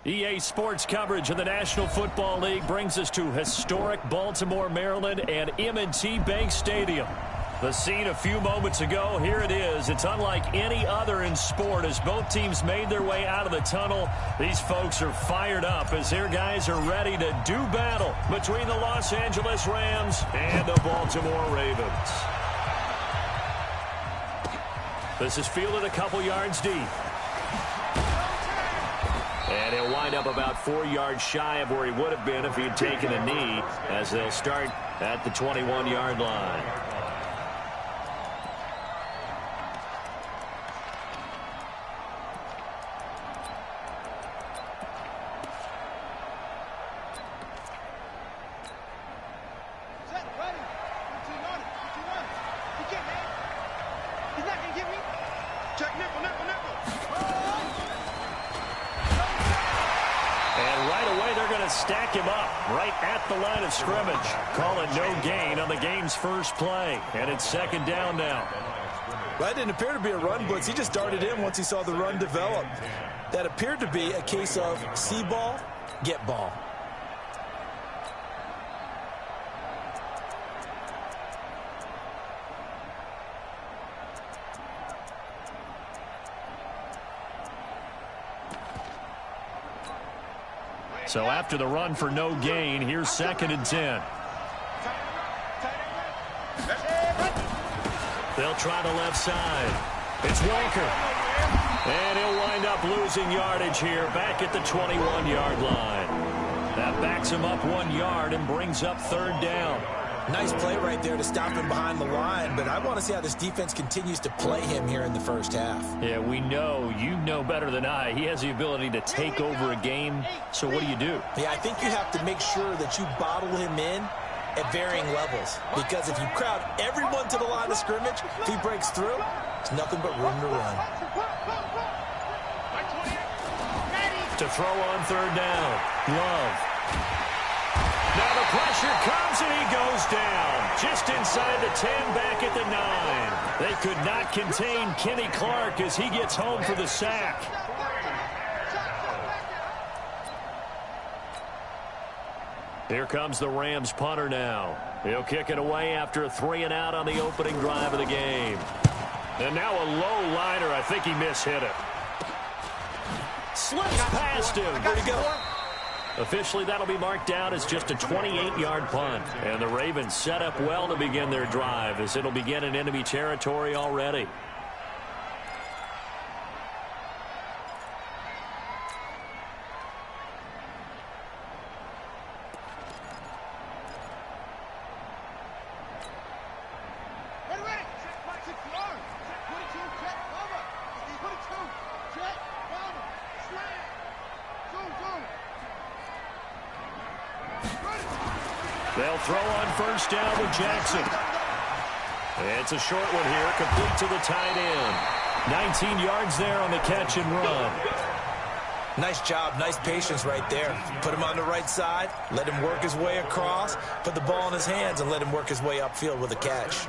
EA Sports coverage of the National Football League brings us to historic Baltimore, Maryland, and M&T Bank Stadium. The scene a few moments ago, here it is. It's unlike any other in sport as both teams made their way out of the tunnel. These folks are fired up as their guys are ready to do battle between the Los Angeles Rams and the Baltimore Ravens. This is fielded a couple yards deep. And he'll wind up about 4 yards shy of where he would have been if he had taken a knee, as they'll start at the 21-yard line. Stack him up right at the line of scrimmage. Call it no gain on the game's first play. And it's second down now. That didn't appear to be a run blitz. He just darted in once he saw the run develop. That appeared to be a case of see ball, get ball. So after the run for no gain, here's second and 10. They'll try the left side. It's Walker. And he'll wind up losing yardage here back at the 21-yard line. That backs him up 1 yard and brings up third down. Nice play right there to stop him behind the line, but I want to see how this defense continues to play him here in the first half. Yeah, we know, you know better than I, he has the ability to take over a game, so what do you do? Yeah, I think you have to make sure that you bottle him in at varying levels, because if you crowd everyone to the line of scrimmage, if he breaks through, it's nothing but room to run. To throw on third down, Love. Now the pressure comes and he goes down. Just inside the 10, back at the 9. They could not contain Kenny Clark as he gets home for the sack. Here comes the Rams punter now. He'll kick it away after a 3-and-out on the opening drive of the game. And now a low liner. I think he mishit it. Slips past him. Where'd he go? Officially, that'll be marked down as just a 28-yard punt. And the Ravens set up well to begin their drive as it'll begin in enemy territory already. They'll throw on first down with Jackson. It's a short one here, complete to the tight end. 19 yards there on the catch and run. Nice job, nice patience right there. Put him on the right side, let him work his way across, put the ball in his hands, and let him work his way upfield with a catch.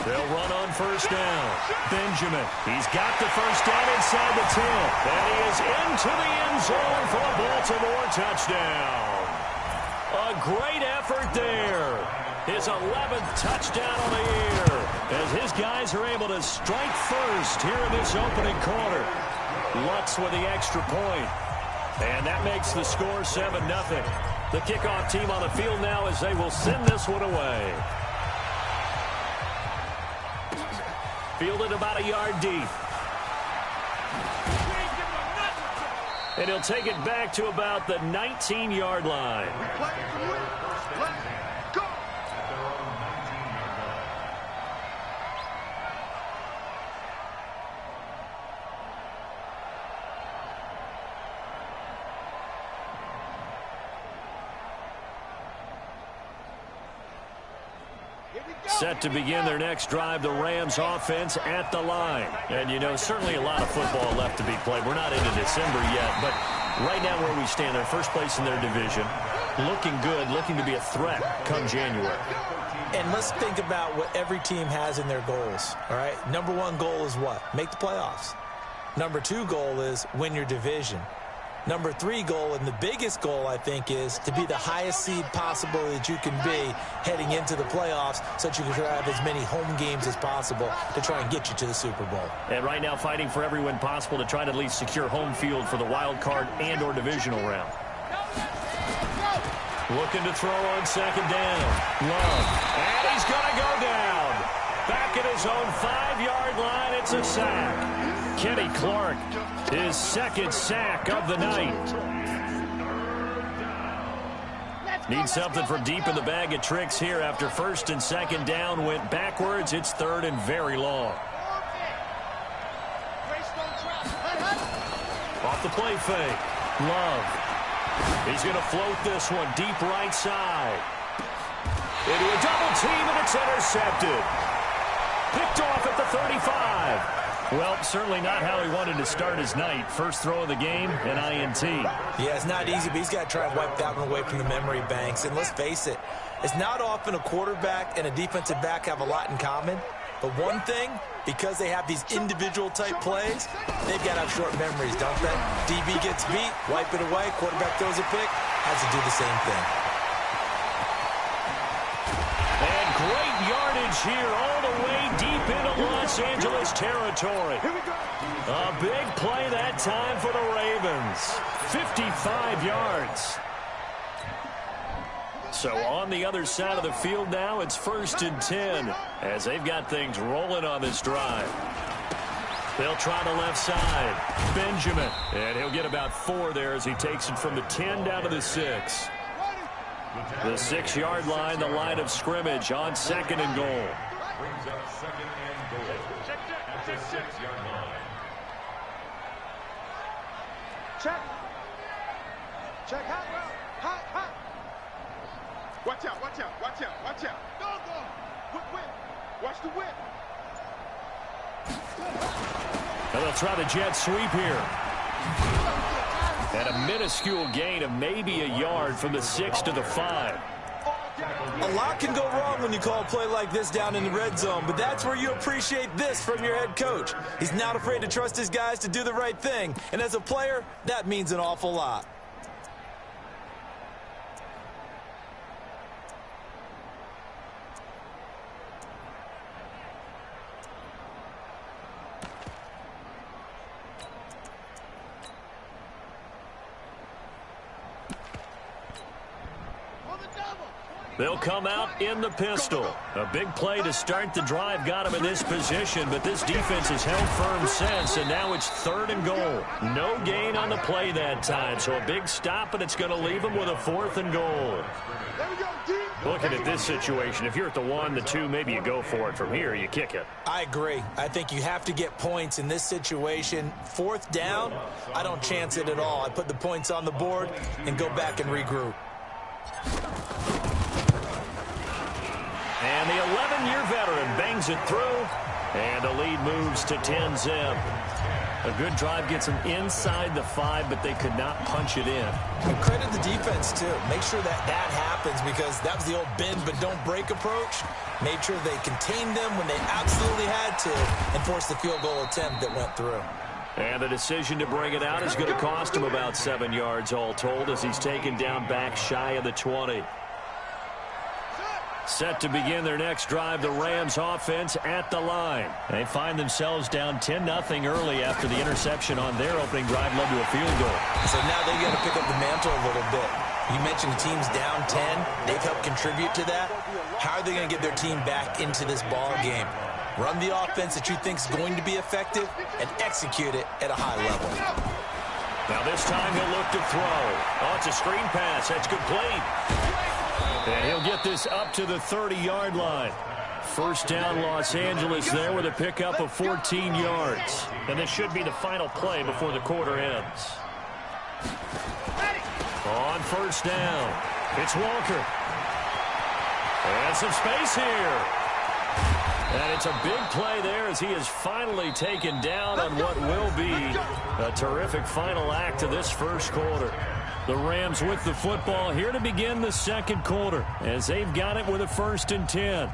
They'll run on first down. Benjamin, he's got the first down inside the 10. And he is into the end zone for a Baltimore touchdown. A great effort there. His 11th touchdown of the year as his guys are able to strike first here in this opening quarter. Lutz with the extra point. And that makes the score 7-0. The kickoff team on the field now as they will send this one away. Fielded about a yard deep. And he'll take it back to about the 19-yard line. Set to begin their next drive, the Rams offense at the line. And, you know, certainly a lot of football left to be played. We're not into December yet, but Right now where we stand, they're first place in their division. Looking good, looking to be a threat come January. And let's think about what every team has in their goals, all right? Number one goal is what? Make the playoffs. Number two goal is win your division. Number three goal, and the biggest goal, I think, is to be the highest seed possible that you can be heading into the playoffs so that you can have as many home games as possible to try and get you to the Super Bowl. And right now fighting for every win possible to try to at least secure home field for the wild card and or divisional round. Looking to throw on second down. Love. And he's going to go down. Back at his own 5-yard line, it's a sack. Kenny Clark, his second sack of the night. Needs something from deep in the bag of tricks here after first and second down went backwards. It's third and very long. Off the play fake. Love. He's going to float this one deep right side. Into a double team, and it's intercepted. Picked off at the 35. Well, certainly not how he wanted to start his night. First throw of the game, an INT. Yeah, it's not easy, but he's got to try and wipe that one away from the memory banks. And let's face it, it's not often a quarterback and a defensive back have a lot in common. But one thing, because they have these individual type plays, they've got to have short memories, don't they? DB gets beat, wipe it away, quarterback throws a pick, has to do the same thing. And great yardage here all the way deep into Los Angeles territory. A big play that time for the Ravens. 55 yards. So on the other side of the field now, it's 1st and 10 as they've got things rolling on this drive. They'll try the left side. Benjamin. And he'll get about 4 there as he takes it from the 10 down to the 6. The 6-yard line, the line of scrimmage on second and goal. Brings up second and goal at the 6-yard line. Check. Check. Hot. Watch out. Go. Whip. Watch the whip. And they'll try the jet sweep here. And a minuscule gain of maybe a yard from the 6 to the 5. A lot can go wrong when you call a play like this down in the red zone, but that's where you appreciate this from your head coach. He's not afraid to trust his guys to do the right thing, and as a player, that means an awful lot. They'll come out in the pistol. A big play to start the drive got him in this position, but this defense has held firm since, and now it's 3rd and goal. No gain on the play that time, so a big stop, and it's going to leave him with a 4th and goal. Looking at this situation, if you're at the 1, the 2, maybe you go for it. From here, you kick it. I agree. I think you have to get points in this situation. 4th down, I don't chance it at all. I put the points on the board and go back and regroup. And the 11-year veteran bangs it through, and the lead moves to 10-zip. A good drive gets them inside the 5, but they could not punch it in. And credit the defense, too. Make sure that happens, because that was the old bend but don't break approach. Made sure they contained them when they absolutely had to and forced the field goal attempt that went through. And the decision to bring it out is going to cost him about 7 yards all told as he's taken down back shy of the 20. Set to begin their next drive, the Rams offense at the line. They find themselves down 10-0 early after the interception on their opening drive led to a field goal. So now they got to pick up the mantle a little bit. You mentioned the team's down 10. They've helped contribute to that. How are they going to get their team back into this ball game? Run the offense that you think is going to be effective and execute it at a high level. Now this time he'll look to throw. Oh, it's a screen pass. That's complete. And he'll get this up to the 30-yard line. First down, Los Angeles there with a pickup of 14 yards. And this should be the final play before the quarter ends. On first down, it's Walker. And some space here. And it's a big play there as he is finally taken down on what will be a terrific final act of this first quarter. The Rams with the football here to begin the second quarter as they've got it with a 1st and 10.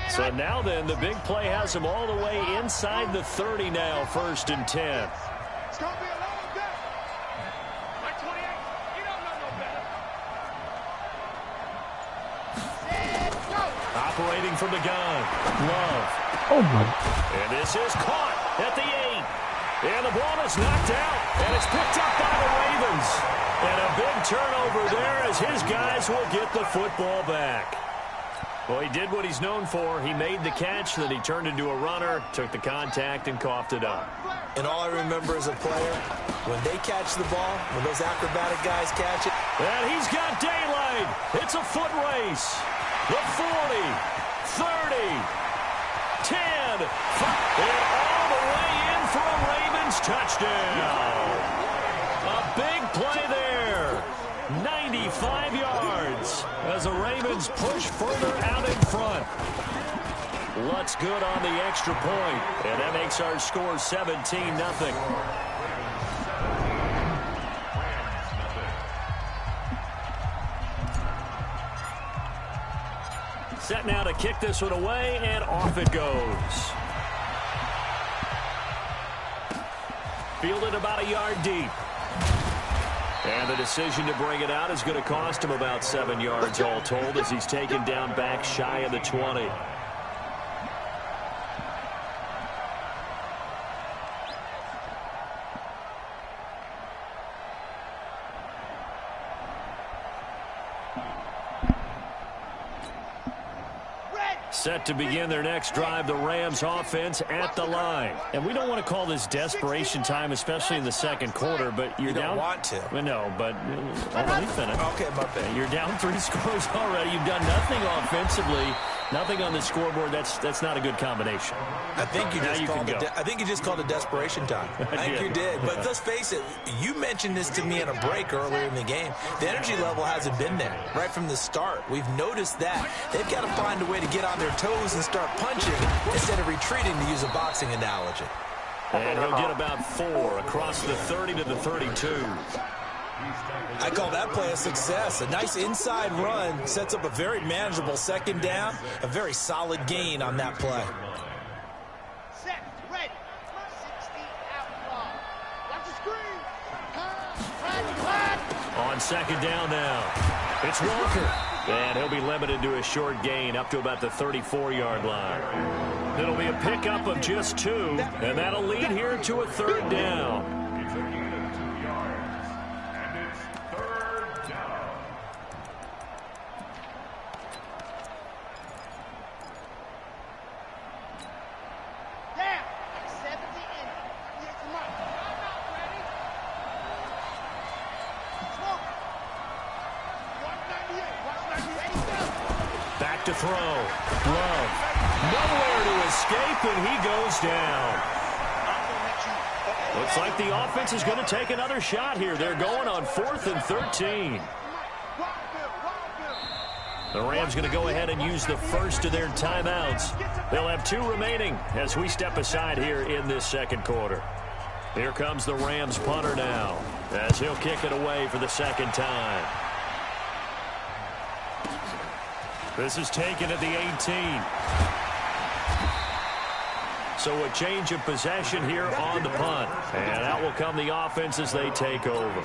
So now then, the big play has him all the way inside the 30 now, 1st and 10. It's going to be a long day. Like 28, you don't know no better. Operating from the gun. Love. Oh, my. And this is caught at the 8. And the ball is knocked out. And it's picked up by the Ravens. And a big turnover there as his guys will get the football back. Well, he did what he's known for. He made the catch, then he turned into a runner, took the contact, and coughed it up. And all I remember as a player, when they catch the ball, when those acrobatic guys catch it. And he's got daylight. It's a foot race. The 40, 30, 10, 5, and all the way in for a Ravens touchdown. A big play there. 95 yards as the Ravens push further out in front. Lutz good on the extra point, and that makes our score 17-0. Set now to kick this one away, and off it goes. Fielded about a yard deep. And the decision to bring it out is going to cost him about 7 yards all told as he's taken down back shy of the 20. Set to begin their next drive, the Rams offense at the line. And we don't want to call this desperation time, especially in the second quarter, but you're down. You don't want to. Well, no, but let me finish. Okay, my bad. You're down 3 scores already. You've done nothing offensively, nothing on the scoreboard. That's not a good combination. I think you just called it desperation time. I think you did. But let's face it, you mentioned this to me on a break earlier in the game. The energy level hasn't been there right from the start. We've noticed that. They've got to find a way to get on their toes and start punching instead of retreating, to use a boxing analogy. And he'll get about 4 across the 30 to the 32. I call that play a success. A nice inside run sets up a very manageable second down, a very solid gain on that play. Set, ready. 60 outlaw. Watch the screen. On second down now, it's Walker. And he'll be limited to a short gain up to about the 34-yard line. It'll be a pickup of just 2, and that'll lead here to a 3rd down. Back to throw. Love. Nowhere to escape, and he goes down. Looks like the offense is going to take another shot here. They're going on 4th and 13. The Rams going to go ahead and use the first of their timeouts. They'll have 2 remaining as we step aside here in this second quarter. Here comes the Rams punter now as he'll kick it away for the second time. This is taken at the 18. So a change of possession here on the punt. And out will come the offense as they take over.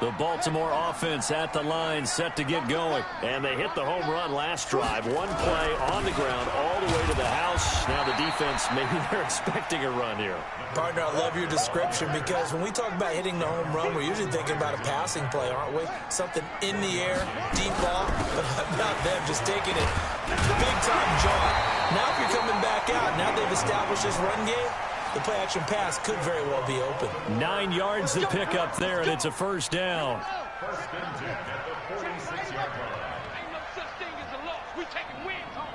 The Baltimore offense at the line, set to get going. And they hit the home run last drive. 1 play on the ground all the way to the house. Now the defense, maybe they're expecting a run here. Partner, I love your description because when we talk about hitting the home run, we're usually thinking about a passing play, aren't we? Something in the air, deep ball, but not them just taking it big-time jaunt. Now if you're coming back out, now they've established this run game, the play-action pass could very well be open. 9 yards to pick up there, and it's a 1st down. First and 10 at the 46-yard line. Ain't no such thing as a loss. We taking wins home.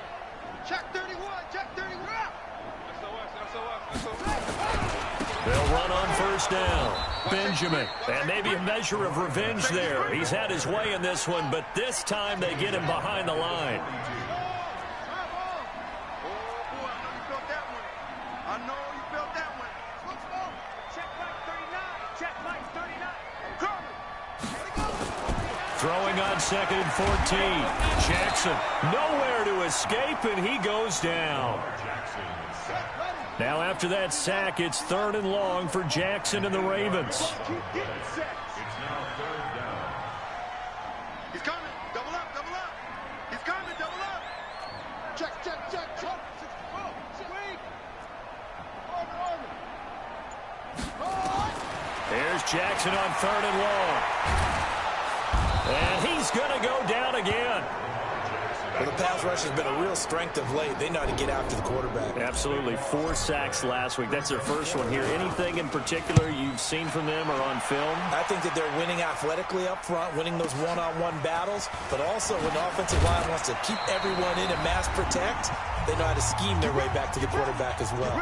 Check 31. Check 31. SOS, They'll run on first down. Benjamin. And maybe a measure of revenge there. He's had his way in this one, but this time they get him behind the line. Throwing on 2nd and 14. Jackson nowhere to escape, and he goes down. Now after that sack, it's 3rd and long for Jackson and the Ravens. He's coming. Double up, double up. He's coming, double up. Check. There's Jackson on 3rd and long. And he's going to go down again. Well, the pass rush has been a real strength of late. They know how to get after the quarterback. Absolutely. 4 sacks last week. That's their first one here. Anything in particular you've seen from them or on film? I think that they're winning athletically up front, winning those one-on-one battles, but also when the offensive line wants to keep everyone in and mass protect, they know how to scheme their way back to the quarterback as well.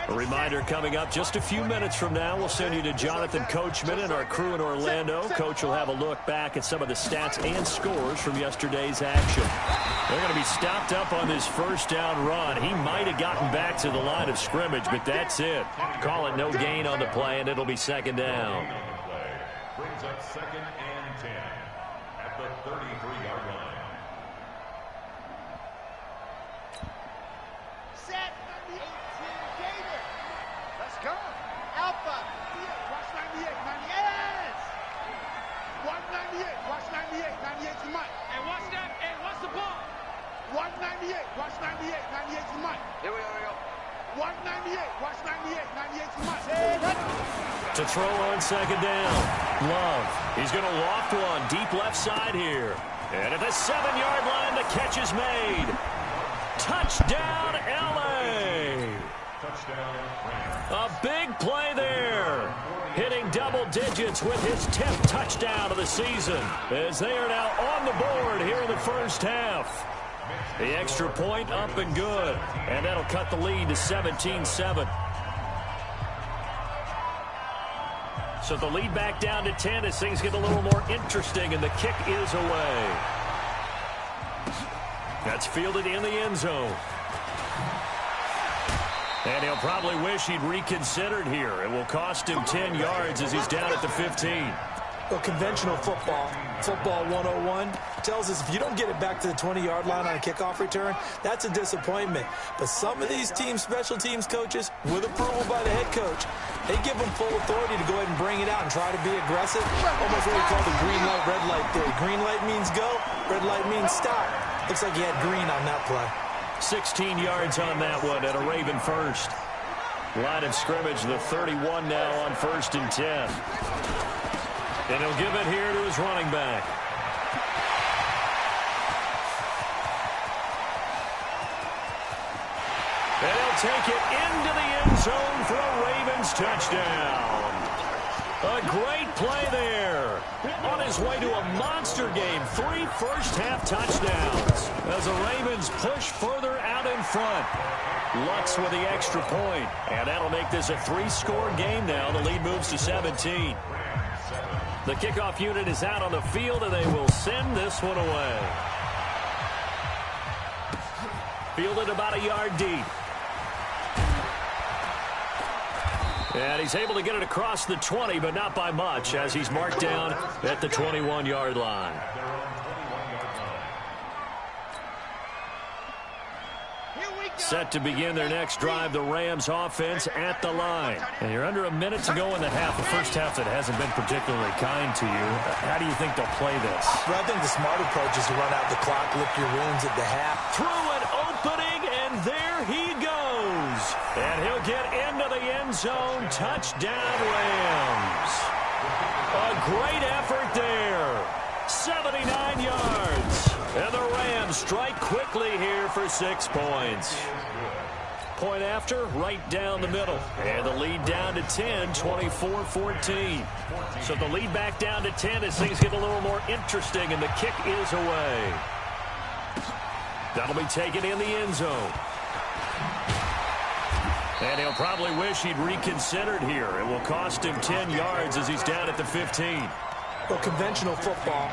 A reminder coming up just a few minutes from now, we'll send you to Jonathan Coachman and our crew in Orlando. Coach will have a look back at some of the stats and scores from yesterday's action. They're going to be stopped up on this first down run. He might have gotten back to the line of scrimmage, but that's it. Call it no gain on the play, and it'll be 2nd down. Brings up 2nd and 10 at the 33-yard line. Go. Alpha. Watch 98. 98. 198. Watch 98. 98 to Mike. And watch that. And watch the ball. 198. Watch 98. 98 to Mike. Here we go. 198. Watch 98. 98 to Mike. To throw on 2nd down. Love. He's going to loft one deep left side here. And at the 7-yard line, the catch is made. Touchdown, L.A. Touchdown, A big play there. Hitting double digits with his 10th touchdown of the season, as they are now on the board here in the first half. The extra point up and good, and that'll cut the lead to 17-7. So the lead back down to 10 as things get a little more interesting, and the kick is away. That's fielded in the end zone. And he'll probably wish he'd reconsidered here. It will cost him 10 yards as he's down at the 15. Well, conventional football 101, tells us if you don't get it back to the 20-yard line on a kickoff return, that's a disappointment. But some of these teams, special teams coaches, with approval by the head coach, they give them full authority to go ahead and bring it out and try to be aggressive. Almost what we call the green light, red light theory. Green light means go, red light means stop. Looks like he had green on that play. 16 yards on that one at a Raven first. Line of scrimmage, the 31 now on 1st and 10. And he'll give it here to his running back. And he'll take it into the end zone for a Ravens touchdown. A great play there. On his way to a monster game. 3 first-half touchdowns as the Ravens push further out in front. Lutz with the extra point. And that'll make this a 3-score game now. The lead moves to 17. The kickoff unit is out on the field, and they will send this one away. Fielded about a yard deep. And he's able to get it across the 20, but not by much, as he's marked down at the 21-yard line. Set to begin their next drive, the Rams offense at the line. And you're under a minute to go in the half, the first half that hasn't been particularly kind to you. How do you think they'll play this? Well, I think the smart approach is to run out the clock, lick your wounds at the half. Through an opening, and there he goes. And he'll get into the end zone. Touchdown, Rams. A great effort there. 79 yards. And the Rams strike quickly here for 6 points. Point after, right down the middle. And the lead down to 10, 24-14. So the lead back down to 10 as things get a little more interesting, and the kick is away. That'll be taken in the end zone. And he'll probably wish he'd reconsidered here. It will cost him 10 yards as he's down at the 15. Well, conventional football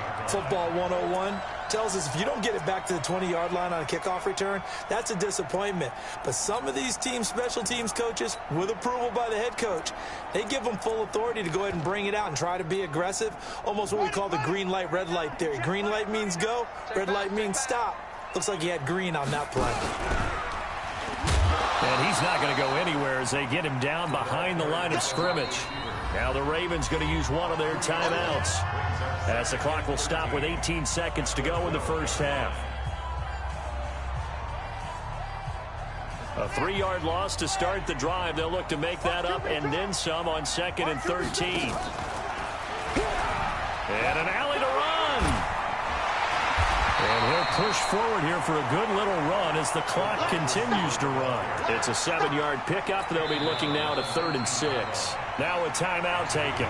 101, tells us if you don't get it back to the 20-yard line on a kickoff return, that's a disappointment. But some of these special teams coaches, with approval by the head coach, they give them full authority to go ahead and bring it out and try to be aggressive, almost what we call the green light, red light theory. Green light means go, red light means stop. Looks like he had green on that play. And he's not going to go anywhere as they get him down behind the line of scrimmage. Now the Ravens going to use one of their timeouts as the clock will stop with 18 seconds to go in the first half. A 3-yard loss to start the drive. They'll look to make that up and then some on 2nd and 13. And an alley to run. And he'll push forward here for a good little run as the clock continues to run. It's a 7-yard pickup. They'll be looking now to 3rd and 6. Now a timeout taken.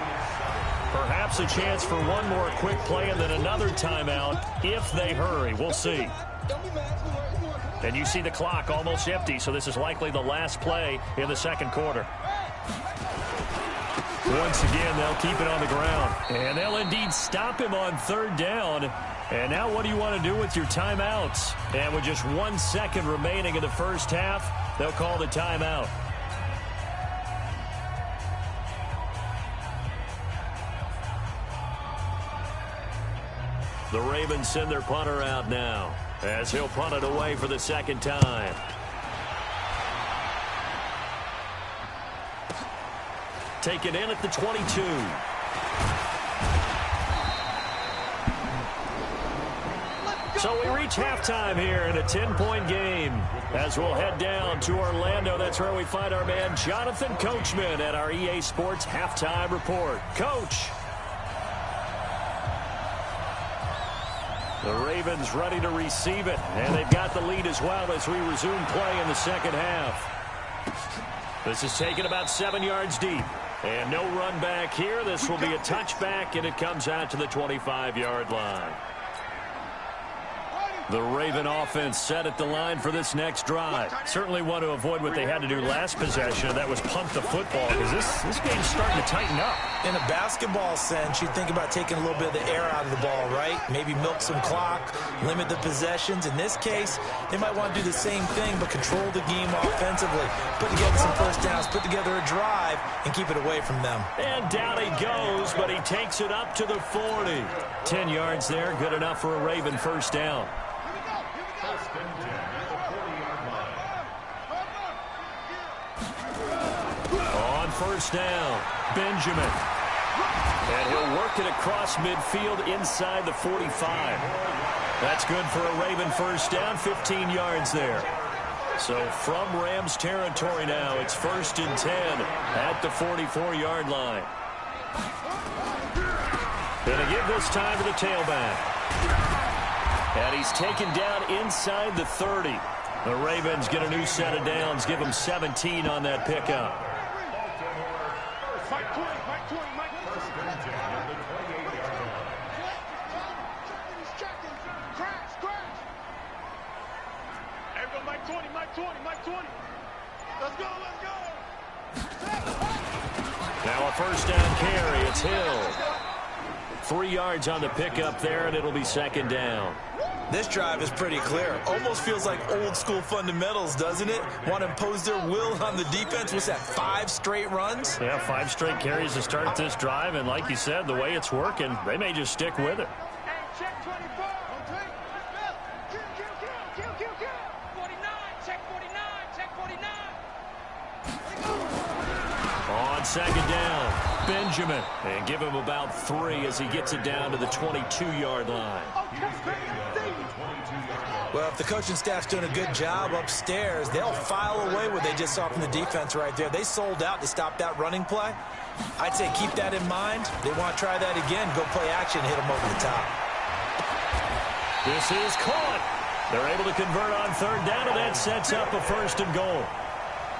Perhaps a chance for one more quick play and then another timeout if they hurry. We'll see. And you see the clock almost empty, so this is likely the last play in the second quarter. Once again, they'll keep it on the ground. And they'll indeed stop him on 3rd down. And now what do you want to do with your timeouts? And with just 1 second remaining in the first half, they'll call the timeout. The Ravens send their punter out now as he'll punt it away for the second time. Taken in at the 22. So we reach halftime here in a 10-point game as we'll head down to Orlando. That's where we find our man Jonathan Coachman at our EA Sports Halftime Report. Coach. The Ravens ready to receive it, and they've got the lead as well as we resume play in the second half. This is taken about 7 yards deep, and no run back here. This will be a touchback, and it comes out to the 25-yard line. The Raven offense set at the line for this next drive. Certainly want to avoid what they had to do last possession, and that was punt the football, because this game's starting to tighten up. In a basketball sense, you think about taking a little bit of the air out of the ball, right? Maybe milk some clock, limit the possessions. In this case, they might want to do the same thing, but control the game offensively. Put together some first downs, put together a drive, and keep it away from them. And down he goes, but he takes it up to the 40. 10 yards there, good enough for a Raven first down. On first down, Benjamin. And he'll work it across midfield inside the 45. That's good for a Raven first down, 15 yards there. So from Rams territory now, it's 1st and 10 at the 44-yard line. Gonna give this time to the tailback. And he's taken down inside the 30. The Ravens get a new set of downs, give them 17 on that pickup. Mike 20, Mike 20, Mike 20. Crash. Everybody, Mike 20, Mike 20, Mike 20. Let's go. Now a first down carry, it's Hill. 3 yards on the pickup there, and it'll be second down. This drive is pretty clear. Almost feels like old school fundamentals, doesn't it? Want to impose their will on the defense. What's that, 5 straight runs? Yeah, 5 straight carries to start this drive, and like you said, the way it's working, they may just stick with it. Hey, check 24. Kill. 49, check 49, check 49. On second down, Benjamin. And give him about 3 as he gets it down to the 22-yard line. Well, if the coaching staff's doing a good job upstairs, they'll file away what they just saw from the defense right there. They sold out to stop that running play. I'd say keep that in mind. They want to try that again, go play action, hit them over the top. This is caught. They're able to convert on third down, and that sets up a 1st and goal.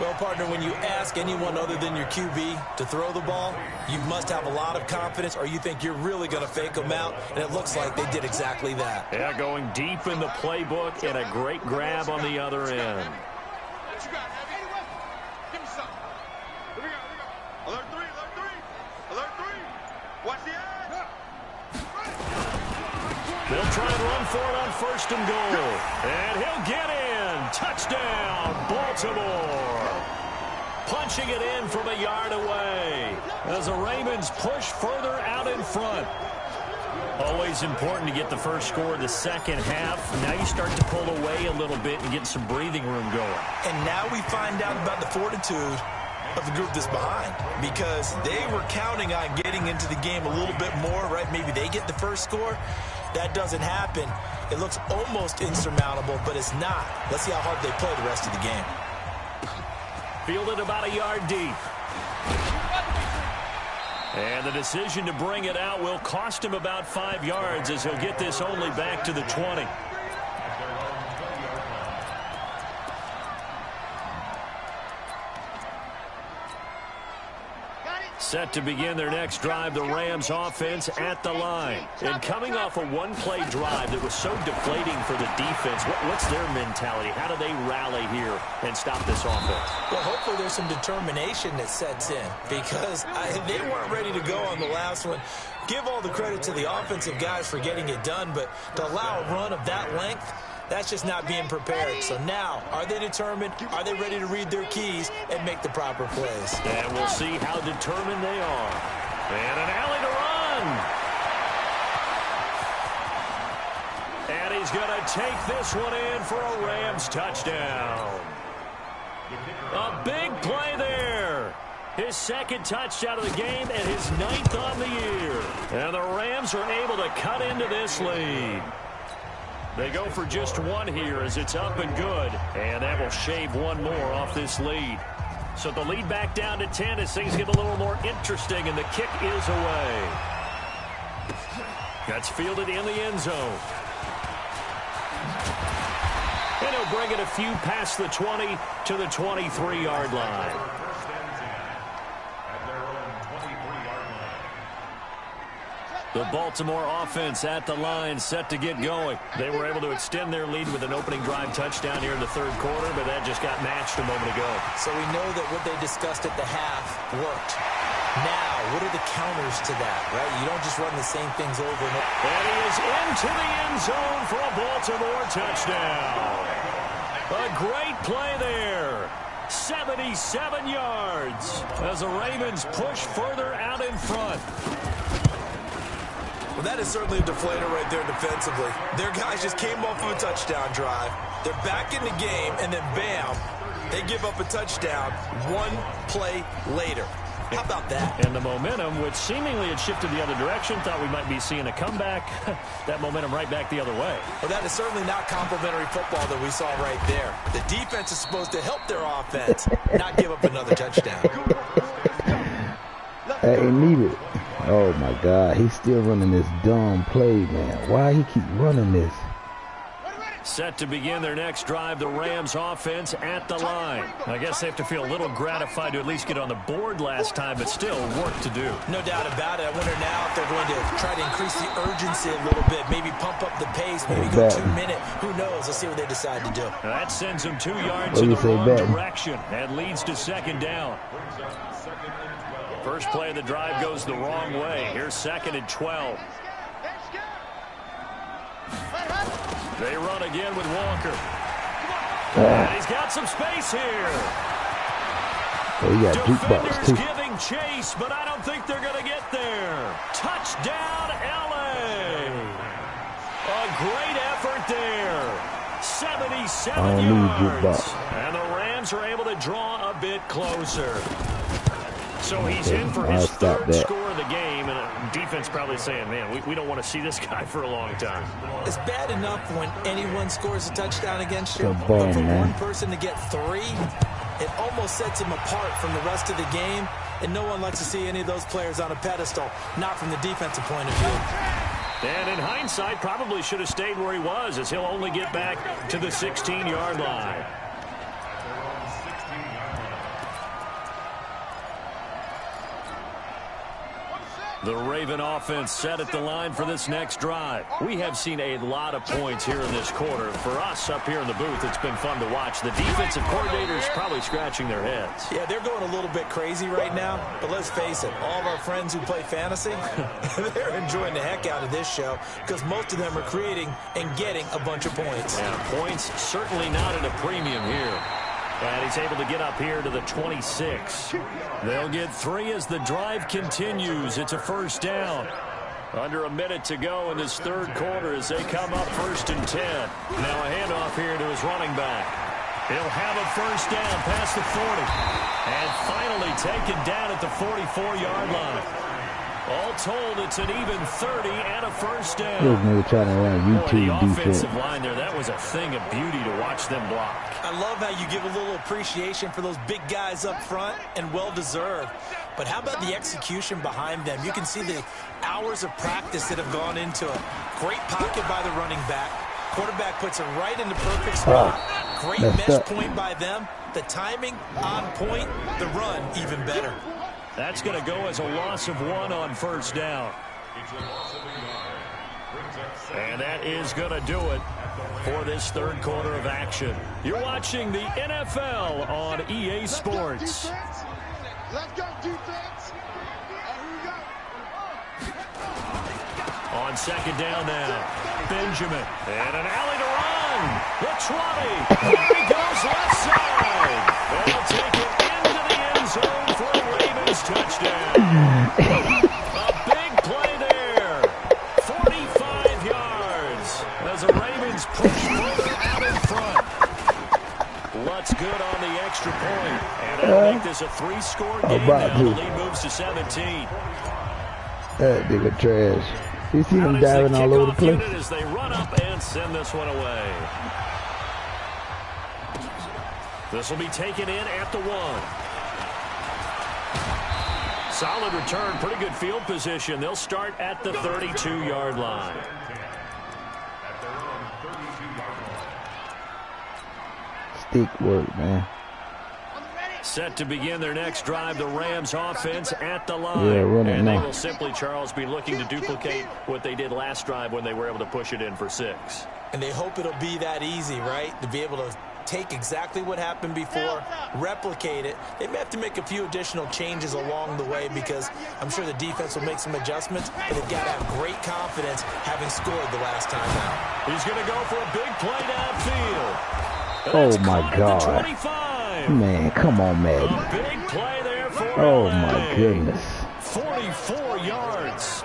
Well, partner, when you ask anyone other than your QB to throw the ball, you must have a lot of confidence or you think you're really going to fake them out, and it looks like they did exactly that. Yeah, going deep in the playbook and a great grab on the other end. What you got, Heavy? Give me something. Here we go. Alert 3, alert 3. Alert 3. Watch the edge. They'll try and run for it on 1st and goal. And he'll get in. Touchdown, Baltimore. Punching it in from a yard away as the Ravens push further out in front. Always important to get the first score in the second half. Now you start to pull away a little bit and get some breathing room going. And now we find out about the fortitude of the group that's behind, because they were counting on getting into the game a little bit more, right? Maybe they get the first score. That doesn't happen. It looks almost insurmountable, but it's not. Let's see how hard they play the rest of the game. Fielded about a yard deep. And the decision to bring it out will cost him about 5 yards as he'll get this only back to the 20. Set to begin their next drive, the Rams offense at the line. And coming off a one-play drive that was so deflating for the defense, what's their mentality? How do they rally here and stop this offense? Well, hopefully there's some determination that sets in, because they weren't ready to go on the last one. Give all the credit to the offensive guys for getting it done, but to allow a run of that length, that's just not being prepared. So now, are they determined? Are they ready to read their keys and make the proper plays? And we'll see how determined they are. And an alley to run. And he's going to take this one in for a Rams touchdown. A big play there. His second touchdown of the game and his 9th on the year. And the Rams are able to cut into this lead. They go for just one here as it's up and good. And that will shave one more off this lead. So the lead back down to 10 as things get a little more interesting, and the kick is away. That's fielded in the end zone. And he'll bring it a few past the 20 to the 23-yard line. The Baltimore offense at the line, set to get going. They were able to extend their lead with an opening drive touchdown here in the 3rd quarter, but that just got matched a moment ago. So we know that what they discussed at the half worked. Now, what are the counters to that, right? You don't just run the same things over and over. And he is into the end zone for a Baltimore touchdown. A great play there. 77 yards as the Ravens push further out in front. Well, that is certainly a deflator right there defensively. Their guys just came off of a touchdown drive. They're back in the game, and then bam, they give up a touchdown one play later. How about that? And the momentum, which seemingly had shifted the other direction, thought we might be seeing a comeback. That momentum right back the other way. Well, that is certainly not complimentary football that we saw right there. The defense is supposed to help their offense, not give up another touchdown. That ain't needed. Oh, my God. He's still running this dumb play, man. Why he keep running this? Set to begin their next drive, the Rams offense at the line. I guess they have to feel a little gratified to at least get on the board last time, but still work to do. No doubt about it. I wonder now if they're going to try to increase the urgency a little bit, maybe pump up the pace, maybe go 2 minute. Who knows? Let's see what they decide to do. That sends them 2 yards in the wrong direction and leads to 2nd down. First play of the drive goes the wrong way. Here's 2nd and 12. They run again with Walker. And he's got some space here. Oh, he got defenders giving chase, but I don't think they're going to get there. Touchdown, L.A. A great effort there. 77 yards. And the Rams are able to draw a bit closer. So he's in for his 3rd score of the game, and defense probably saying, man, we don't want to see this guy for a long time. It's bad enough when anyone scores a touchdown against you, but for one person to get 3, it almost sets him apart from the rest of the game, and no one likes to see any of those players on a pedestal, not from the defensive point of view. And in hindsight, probably should have stayed where he was, as he'll only get back to the 16-yard line. The Raven offense set at the line for this next drive. We have seen a lot of points here in this quarter. For us up here in the booth, it's been fun to watch. The defensive coordinators probably scratching their heads. Yeah, they're going a little bit crazy right now. But let's face it, all of our friends who play fantasy, they're enjoying the heck out of this show because most of them are creating and getting a bunch of points. Yeah, points certainly not at a premium here. And he's able to get up here to the 26. They'll get 3 as the drive continues. It's a first down. Under a minute to go in this third quarter as they come up 1st and 10. Now a handoff here to his running back. He'll have a first down past the 40. And finally taken down at the 44-yard line. All told, it's an even 30 and a first down. This nigga trying to run YouTube the defense. offensive line there, that was a thing of beauty to watch them block. I love how you give a little appreciation for those big guys up front, and well-deserved. But how about the execution behind them? You can see the hours of practice that have gone into it. Great pocket by the running back. Quarterback puts it right in the perfect spot. Great mesh point by them. The timing on point. The run even better. That's going to go as a loss of 1 on first down. And that is going to do it for this third quarter of action. You're watching the NFL on EA Sports. Let's go, defense. Here we go. On second down now, Benjamin. And an alley to run. The 20. There he goes left side. And he'll take it into the end zone for a Ravens touchdown. A big play there. 45 yards as the Ravens push further out in front. Lutz good on the extra point. And that'll make this a 3-score game now. The lead moves to 17. That nigga trash. You see him diving all over the place. As they run up and send this one away. This will be taken in at the 1. Solid return, pretty good field position. They'll start at the 32-yard line. Stick work, man. Set to begin their next drive, the Rams offense at the line. Yeah, run it and now. they will simply, Charles, be looking to duplicate what they did last drive when they were able to push it in for 6. And they hope it'll be that easy, right? To be able to take exactly what happened before, replicate it. They may have to make a few additional changes along the way because I'm sure the defense will make some adjustments, but they've got to have great confidence having scored the last time out. He's going to go for a big play downfield. Oh, my God. Man, come on, man. A big play there for Oh, LA. my goodness. 44 yards.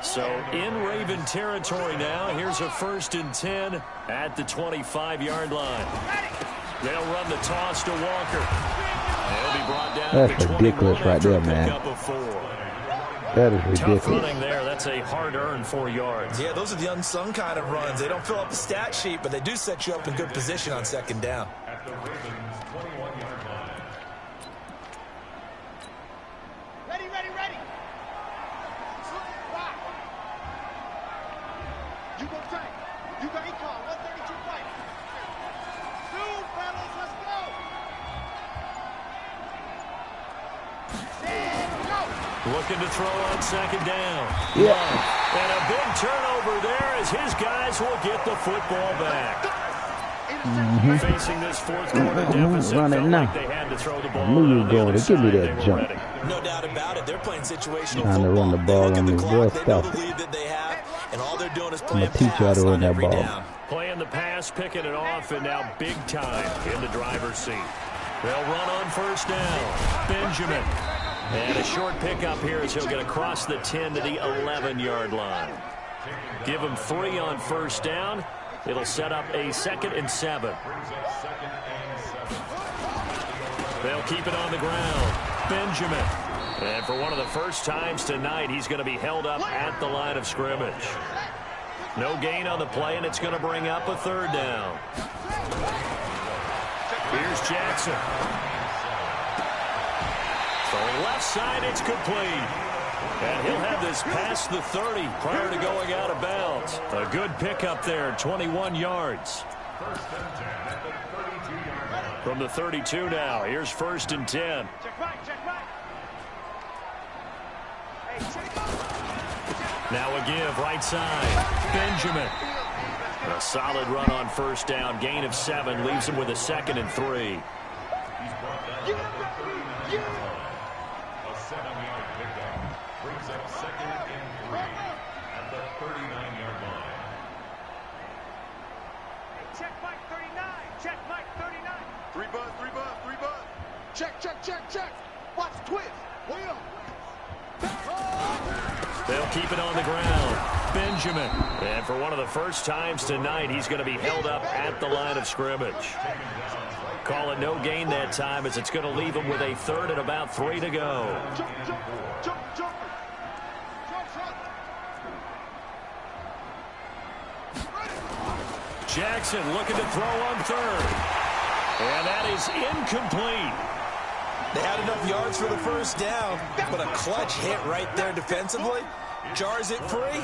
So in Raven territory now. Here's a 1st and 10 at the 25-yard line. They'll run the toss to Walker. They'll be brought down. That's ridiculous right there, man. That is ridiculous. Tough running there. That's a hard-earned 4 yards. Yeah, those are the unsung kind of runs. They don't fill up the stat sheet, but they do set you up in good position on second down. Ready, ready, ready. You go tank. You got E-Con, 132 fight. Dude, fellas, let's go. Looking to throw on second down. Yeah. And a big turnover there as his guys will get the football back. Facing this fourth quarter deficit, Run it felt now. like they had to throw the ball. I knew you on were the going other to give me side. that They were jump. ready. No doubt about it. They're playing situational Trying to football. run the They ball look at on the me. clock, Boy, they know stop the it. lead that they have, and all they're doing is I'm playing gonna teach you how pass to run on that every ball. down. Playing the pass, picking it off, and now big time in the driver's seat. They'll run on first down. Benjamin. And a short pickup here as he'll get across the 10 to the 11-yard line. Give him 3 on first down. It'll set up a 2nd and 7. They'll keep it on the ground. Benjamin. And for one of the first times tonight, he's going to be held up at the line of scrimmage. No gain on the play, and it's going to bring up a 3rd down. Here's Jackson. So left side, it's complete. And he'll have this past the 30 prior to going out of bounds. A good pickup there, 21 yards. From the 32 now, here's 1st and 10. Check right, check right. Hey, Now a give, right side. Benjamin. A solid run on first down. Gain of 7 leaves him with a 2nd and 3. A 7-yard pickup brings up 2nd and 3 at the 39-yard line. Check Mike 39. Check Mike 39. 3 bud, 3 bud, 3 bud. Check, check, check, check. Watch the twist. Way up. They'll keep it on the ground. Benjamin. And for one of the first times tonight, he's going to be held up at the line of scrimmage. Call it no gain that time, as it's going to leave him with a 3rd and about 3 to go. Jump, jump, jump, jump. Jackson looking to throw on 3rd. And that is incomplete. They had enough yards for the first down, but a clutch hit right there defensively jars it free.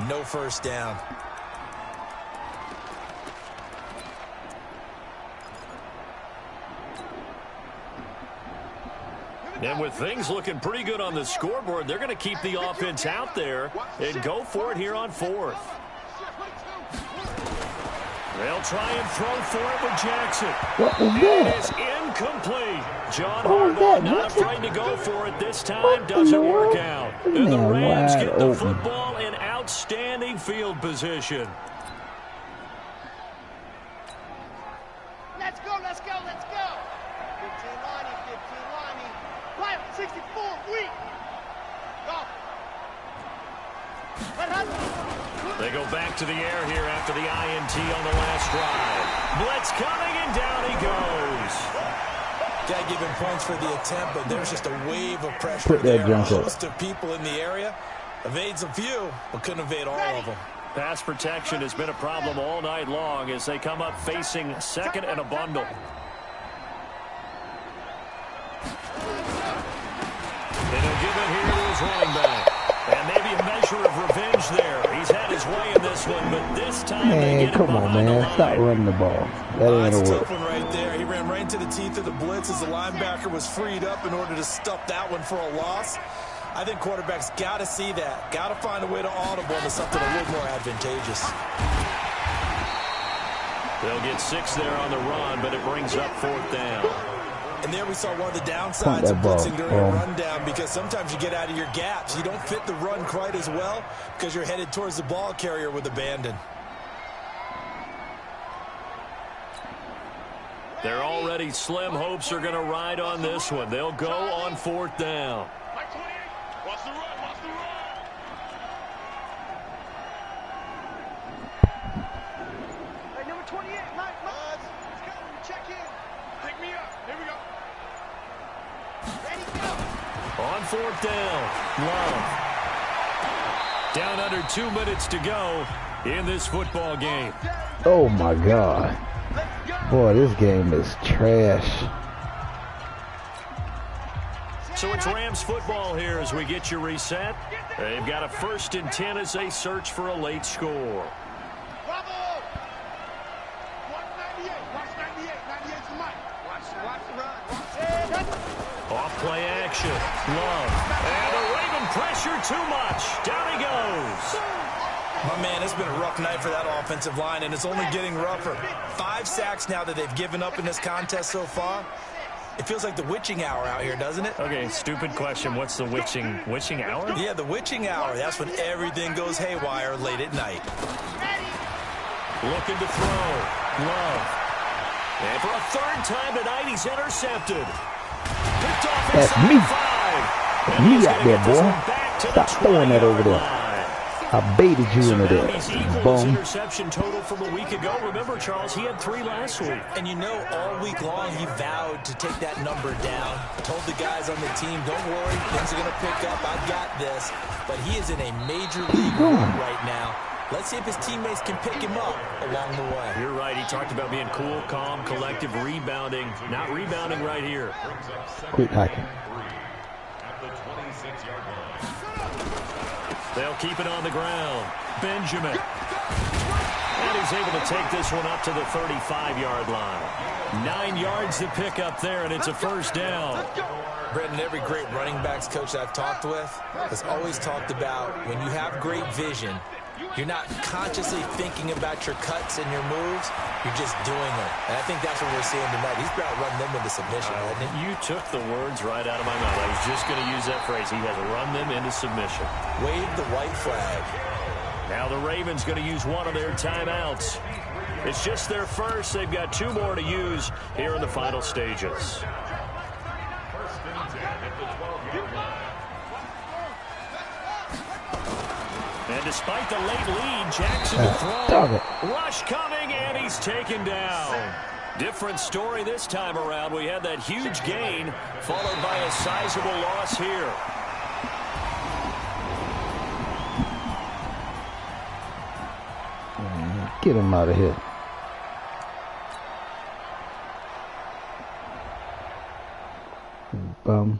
No first down. And with things looking pretty good on the scoreboard, they're going to keep the offense out there and go for it here on 4th. They'll try and throw for it with Jackson. What was It that? is incomplete. John What was Harbaugh that? not afraid to go for it this time. Doesn't work out. And the Man, Rams wide get the open. football in outstanding field position. Let's go, let's go, let's go. 15 lining, 15 lining. Right, 64, weak. Go. They go back to the air here after the INT on the last drive. Blitz coming, and down he goes. Got to give him points for the attempt, but there's just a wave of pressure Put that there. A junk up. host of people in the area. Evades a few, but couldn't evade all of them. Pass protection has been a problem all night long as they come up facing 2nd and a bundle. And he'll give it here to his running back. And maybe a measure of revenge there. He's had his way in this one, but this time they Man, get him come on, behind the man. line. Stop running the ball. That ain't That's a gonna tough work. one right there. He ran right into the teeth of the blitz as the linebacker was freed up in order to stop that one for a loss. I think quarterbacks got to see that. Got to find a way to audible into something a little more advantageous. They'll get 6 there on the run, but it brings up 4th down. And there we saw one of the Punt downsides that of ball. blitzing during a rundown, because sometimes you get out of your gaps. You don't fit the run quite as well because you're headed towards the ball carrier with abandon. They're already slim hopes are going to ride on this one. They'll go on 4th down. Mike 28. Watch the run, watch the run. Hey, number 28, Mike. Let's go. Check in. Pick me up. Here we go. Ready, go. On 4th down, Love. Down under 2 minutes to go in this football game. Oh my God. Boy, this game is trash. So it's Rams football here as we get you reset. They've got a 1st and 10 as they search for a late score. Bravo. Watch 98. Watch 98. 98's the Mike. Watch the run. Watch Off play action, Love. And the Raven pressure too much. Down he goes. My man, it's been a rough night for that offensive line, and it's only getting rougher. 5 sacks now that they've given up in this contest so far. It feels like the witching hour out here, doesn't it? Okay, stupid question. What's the witching hour? Yeah, the witching hour. That's when everything goes haywire late at night. Looking to throw. Love. And for a 3rd time tonight, he's intercepted. Picked off That's inside me. 5. And You he's got gonna there, get this boy. one back to Stop the throwing that over 20-yard there. line. I baited you So into now he's equal that. his Boom. interception total from a week ago. Remember, Charles, he had 3 last week. And you know, all week long, he vowed to take that number down. Told the guys on the team, don't worry, things are going to pick up. I've got this. But he is in a major league run right now. Let's see if his teammates can pick him up along the way. You're right. He talked about being cool, calm, collective, rebounding. Not rebounding right here. Quit hiking. At the 26-yard line. They'll keep it on the ground. Benjamin. And he's able to take this one up to the 35-yard line. 9 yards to pick up there, and it's a 1st down. Brandon, every great running backs coach I've talked with has always talked about when you have great vision, you're not consciously thinking about your cuts and your moves. You're just doing them. And I think that's what we're seeing tonight. He's about running them into submission, hasn't he? You took the words right out of my mouth. I was just going to use that phrase. He has run them into submission. Wave the white flag. Now the Ravens going to use one of their timeouts. It's just their first. They've got 2 more to use here in the final stages. And despite the late lead, Jackson to throw. Rush coming, and he's taken down. Different story this time around. We had that huge gain, followed by a sizable loss here. Get him out of here. Bum.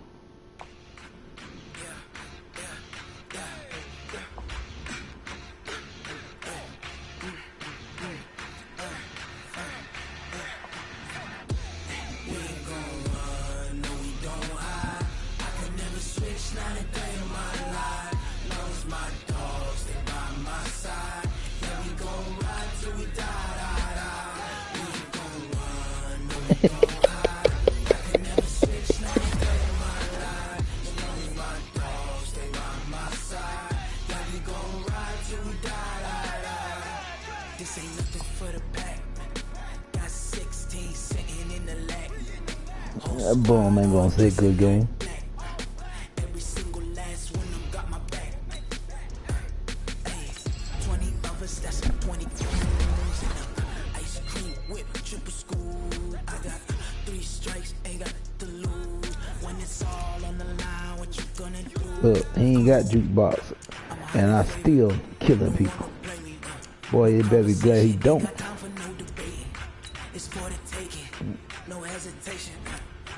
That bum ain't gonna say good game. Look, he ain't got jukebox, and I still killing people. Boy, you better be glad he don't. No hesitation,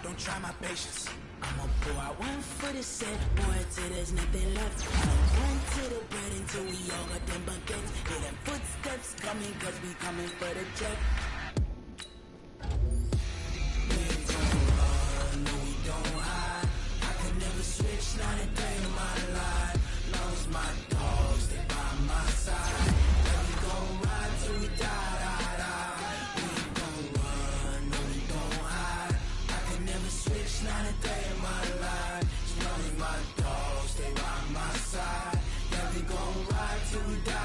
don't try my patience. I'ma pour out one for the set, boy, till there's nothing left. Run to the bread until we all got them buckets. Hear them footsteps coming, cause we coming for the check. We ain't gon' run, no we don't hide. I could never switch, not a day in my life. Lost my dogs, they by my side. And we gon' ride till we die. Not a day in my life. As long as my dogs stay by my side. Yeah, we gon' ride till we die.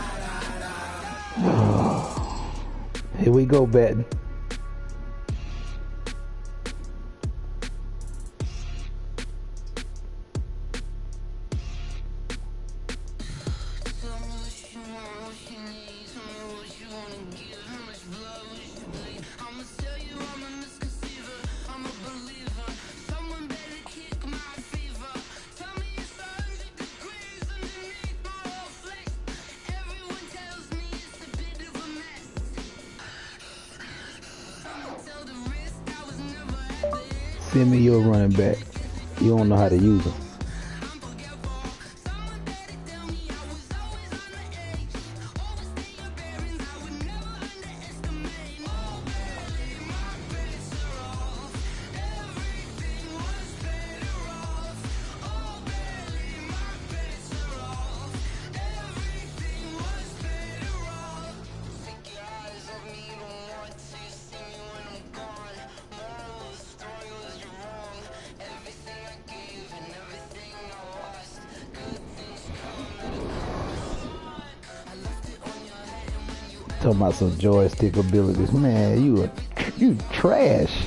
Here we go, Batten. Send me your running back. You don't know how to use them. Talking about some joystick abilities, man. You trash.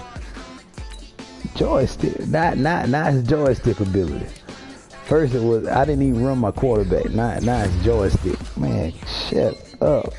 Joystick, not his joystick ability. First it was I didn't even run my quarterback. Not his joystick, man. Shut up.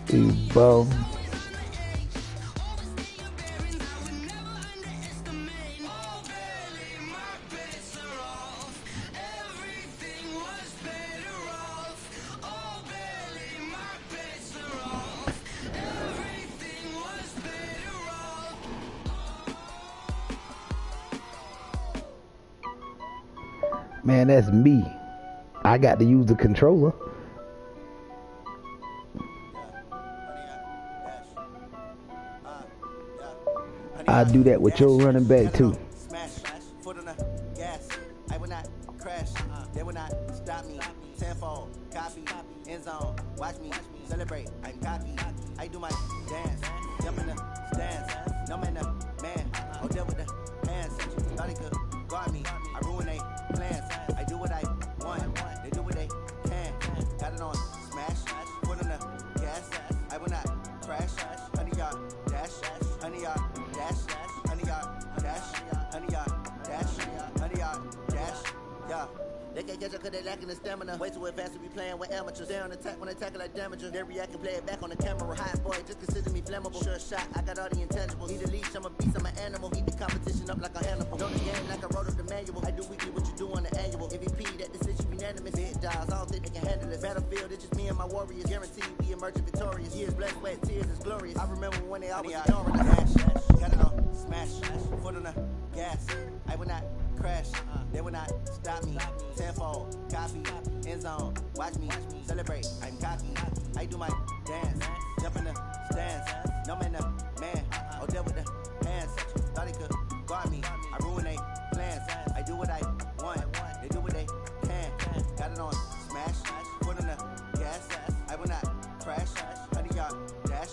You bum. Man, that's me. I got to use the controller. I do that with your running back too. Smash, foot on the gas. I will not crash. They will not stop me. Tenfold, copy, end zone. Watch me celebrate. I'm cocky. I do my dance. Jump in the stands. No man, man. Hold there with the hands. Thought he could guard me. I ruin they plans. I do what I want. They do what they can. Got it on smash. Foot on the gas. I will not crash. 100-yard dash. 100-yard dash. 100-yard dash. 100-yard dash. 100-yard dash. Yeah. They can't catch up cause they lacking the stamina. Way too advanced to be playing with amateurs. They on attack when they tackle like damager. They react and play it back on the camera. Hot boy, just consider me flammable. Sure shot, I got all the intangibles. Need a leash, I'm a beast, I'm an animal. Eat the competition up like a Hannibal. Know the game like I wrote up the manual. I do weekly what you do on the annual. MVP, that decision unanimous. Big dials, I don't think they can handle it. Battlefield, it's just me and my warriors. Guaranteed we emerging victorious. Years, blood, sweat, tears, is glorious. I remember when they always ignoring us. Got it on smash, foot on the gas. I will not crash. They will not stop me. Tenfold, copy, end zone. Watch me celebrate. I'm cocky. I do my dance. Jump in the stands. No man, man. Hold there with the hands. Thought he could guard me. I ruin they plans. I do what I want. They do what they can. Got it on smash. Foot on the gas. I will not crash. 100-yard dash.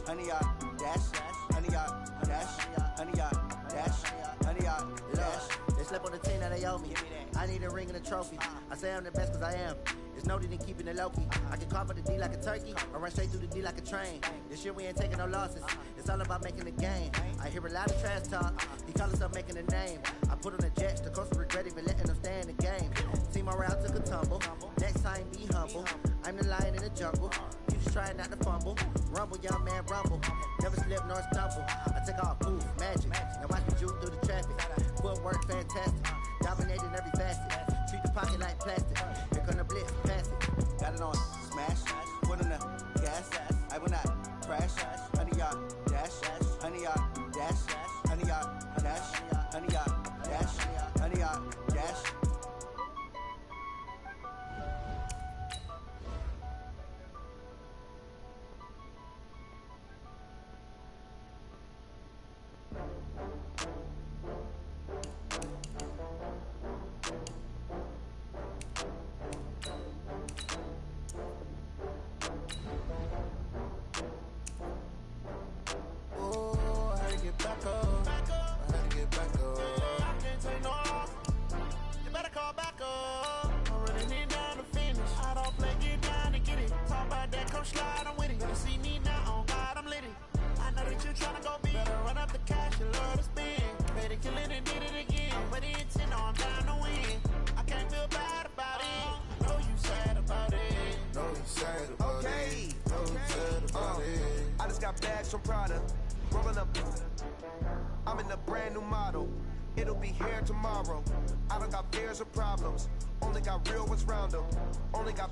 100-yard dash. 100-yard dash. 100-yard dash. 100-yard dash. They slept on the team that they owe me. I need a ring and a trophy. I say I'm the best cause I am. It's noted in keeping it low-key. I can carve up the D like a turkey or run straight through the D like a train. This year we ain't taking no losses. It's all about making the game. I hear a lot of trash talk. He call himself making a name. I put on the Jets. The coach regret even letting them stay in the game. Team morale took a tumble. Next time be humble. I'm the lion in the jungle. You just try not to fumble. Rumble, young man, rumble. Never slip nor stumble. I take off, move, magic. Now watch me juke through the traffic. Footwork fantastic. Dominating every facet. Treat the pocket like plastic. Here come the blitz, pass it. Got it on smash. Foot on the gas. I will not crash. 100-yard dash. 100-yard dash. 100-yard dash. 100-yard dash. 100-yard dash. Slide, I'm with it. Better see me now, on God, I'm litty. I know that you're trying to go big. Better run up the cash, you love to spend. Better kill it and did it again. I'm ready to 10, I'm down to win. I can't feel bad about it. I know you sad about it. Know you sad about it. Know you sad about it. I just got bags from Prada. Rolling up. I'm in a brand new model. It'll be here tomorrow. I don't got fears or problems. Only got real ones round them. Only got.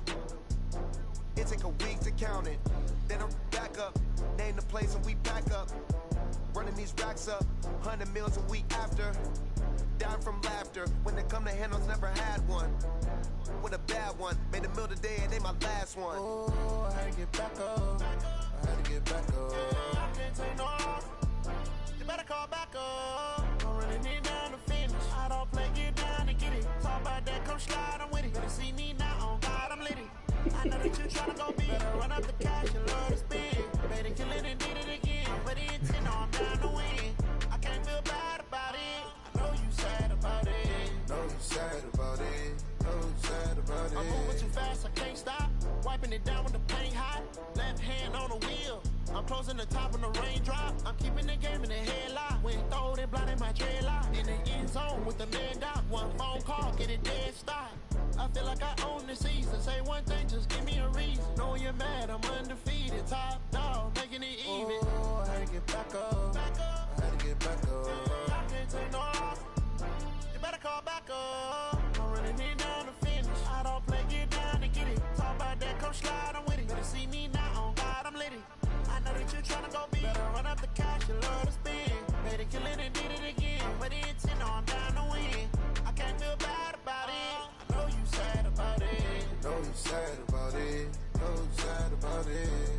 It take a week to count it. Then I'm back up. Name the place and we back up. Running these racks up. 100 meals a week after. Down from laughter. When they come to handles, never had one. With a bad one. Made a meal today and they my last one. Oh, I had to get back up. I had to get back up. I can't take no off. You better call back up. I'm running it down to finish. I don't play, get down and get it. Talk about that, come slide, I'm with it. Better see me now, on God, I'm litty. I know that you're trying to go big. Better run up the cash, you love to spend. Better kill it and did it again. But it's 10, I'm down to win. I can't feel bad about it. I know you sad about it. Know you sad about it. Know you sad about it. I'm moving too fast, I can't stop. Wiping it down with the paint hot. Left hand on the wheel. I'm closing the top when the raindrop. I'm keeping the game in the headlock. When throwed and blinded my dreadlock. In the end zone with the man dot. One phone call, get it dead stop. I feel like I own the season. Say one thing, just give me a reason. Know you're mad, I'm undefeated. Top dog, making it even. Oh, I had to get back up. I had to get back up. I can't take no off. You better call back up. I'm running it down to finish. I don't play, get down to get it. Talk about that, come slide, I'm with it. Better see me now, on God, I'm litty. I know that you're trying to go big. Better run up the cash, you love to spend. Better kill it and did it again. But it's 10, I'm down to win. I can't feel bad about it. sad about it, no sad about it.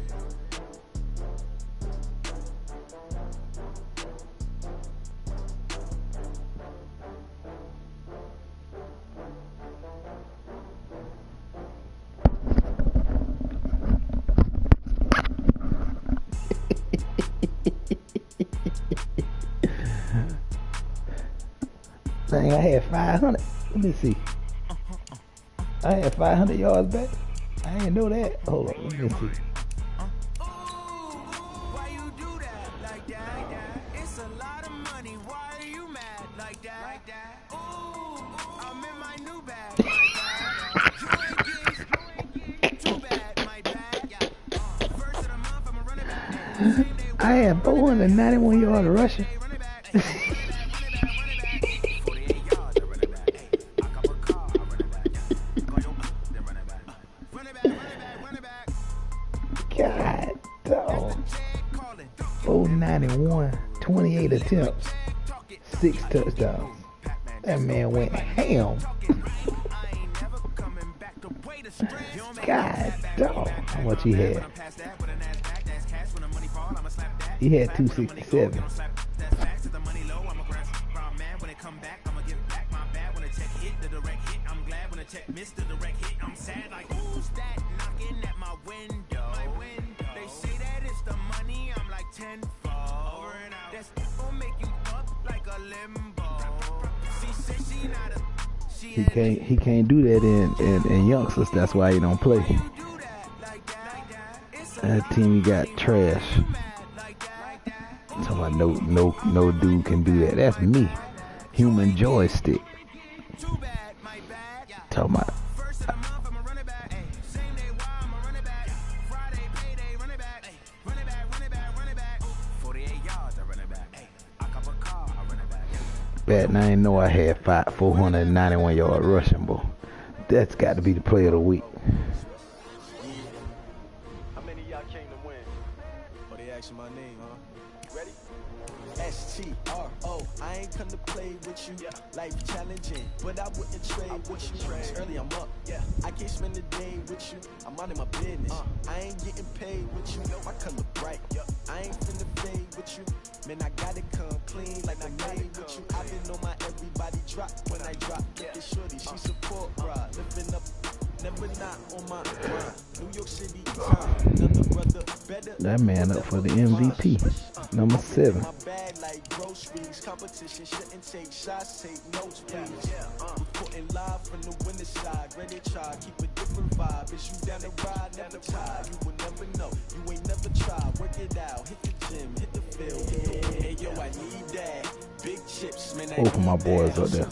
Dang, I had 500. Let me see. I had 500 yards back. I didn't know that. Hold on, let me see. Why you do that like that? It's a lot of money. Why are you mad like that? Ooh, I'm in my new bag. You ain't getting too bad, my bad. First of the month, I'm a running back. I had 491 yards rushing. God, dog. 491, 28 attempts, 6 touchdowns. That man went ham. God, dog. How much he had? He had 267. They say that it's the money, I'm like tenfold. Over and out. That's gonna make you up like a limbo. She said she not a He can't do that in youngsters. That's why he don't play. That team got trash. Talking about no dude can do that. That's me. Human joystick. Talking about. Bad, and I didn't know I had 491 yard rushing, boy. That's got to be the player of the week. How many of y'all came to win? Oh, they asking my name, huh? Ready? STRO. I ain't come to play with you. Life challenging, but I wouldn't trade with you. It's early, I'm up. I can't spend the day with you. I'm out of my business. I ain't getting paid with you. My color bright. I ain't finna fade with you. Man, I gotta come clean like I made with you. I been on my everybody drop when I drop. Look at shorty, she support ride. Living up, never not on my grind. New York City time, another brother better. That man up for the MVP. Number 7. My bag like groceries. Competition shouldn't take shots, take notes, please. Reporting live from the winner side. Ready to try, keep a different vibe. Is you down the ride, never tired. You will never know, you ain't never tried. Work it out, hit the gym, hit the field. Hey yo, I need that. Big chips, man. Both of my boys up there.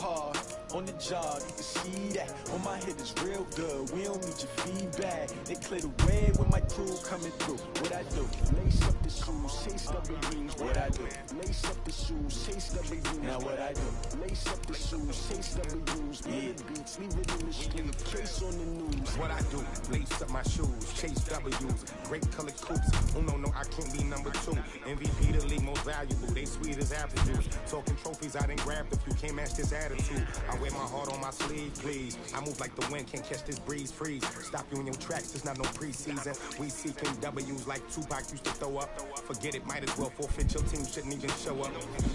On the job, you can see that. On my head is real good. We don't need your feedback. They clear the way when my crew coming through. What I do? Lace up the shoes, chase W's. What I do? Lace up the shoes, chase W's. Now what I do? Lace up the shoes, chase W's. Yeah, beats, leave it in the street. Case on the news. What I do? Lace up my shoes, chase W's. Great colored coops. Oh no, I can't be number 2. MVP the league most valuable. They sweet as apple juice. Talking trophies, I didn't grab the few. Can't match this attitude. I wear my heart on my sleeve, please. I move like the wind, can't catch this breeze, freeze. Stop you in your tracks, there's not no preseason. We seeking W's like Tupac used to throw up. Forget it, might as well forfeit. Your team shouldn't even show up.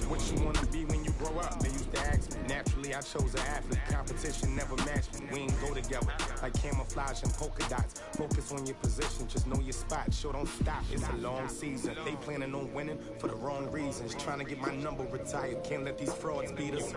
What you wanna be when you grow up? They used to ask me. Naturally, I chose an athlete. Competition never matched me. We ain't go together like camouflage and polka dots. Focus on your position, just know your spot. Sure, don't stop, it's a long season. They planning on winning for the wrong reasons. Trying to get my number retired, can't let these frauds beat us.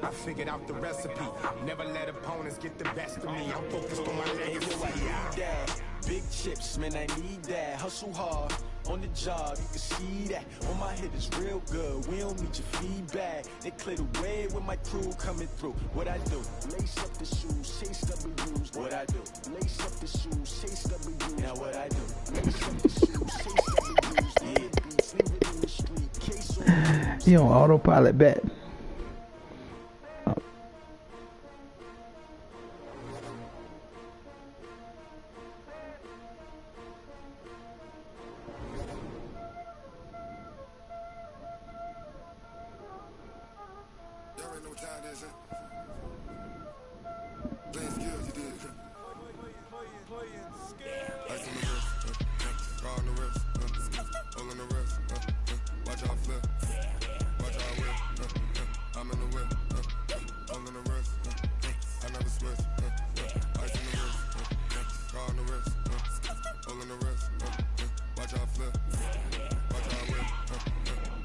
I figured out the recipe. Never let opponents get the best of me. I'm focused on my legacy. I need that. Big chips, man, I need that. Hustle hard on the job, you can see that. On my head is real good. We don't need your feedback. They clear the way when my crew coming through. What I do? Lace up the shoes, chase W's. What I do? Lace up the shoes, chase W's. Now what I do? Lace up the shoes, chase W's. Yeah, beats, leave it in the street. Case on. He on autopilot back. Watch how I flip. Watch how I whip.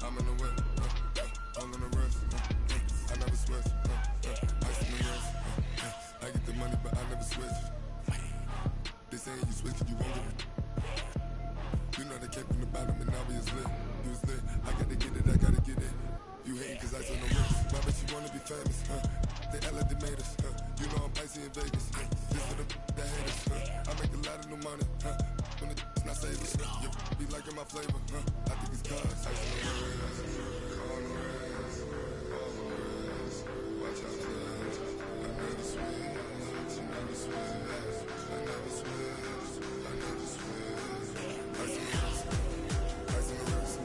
I'm in the whip. All in the wrist. I never switch. Ice in the wrist. I get the money, but I never switch. They saying you switch, you won't get it. You know they came from the bottom and now we is lit. You was lit. I gotta get it, I gotta get it. You hate cause ice on the wrist. Why bet you wanna be famous? They act like they made us. You know I'm icy in Vegas. This for the that hate us. I make a lot of new money. When it's not savers. You be liking my flavor. I think it's cause ice on the wrist. On the wrist. On the wrist. Watch out for that. I never switch. I never switch. I never switch. I never switch. Ice on the wrist. Ice on the wrist. Ice on the wrist. Ice on the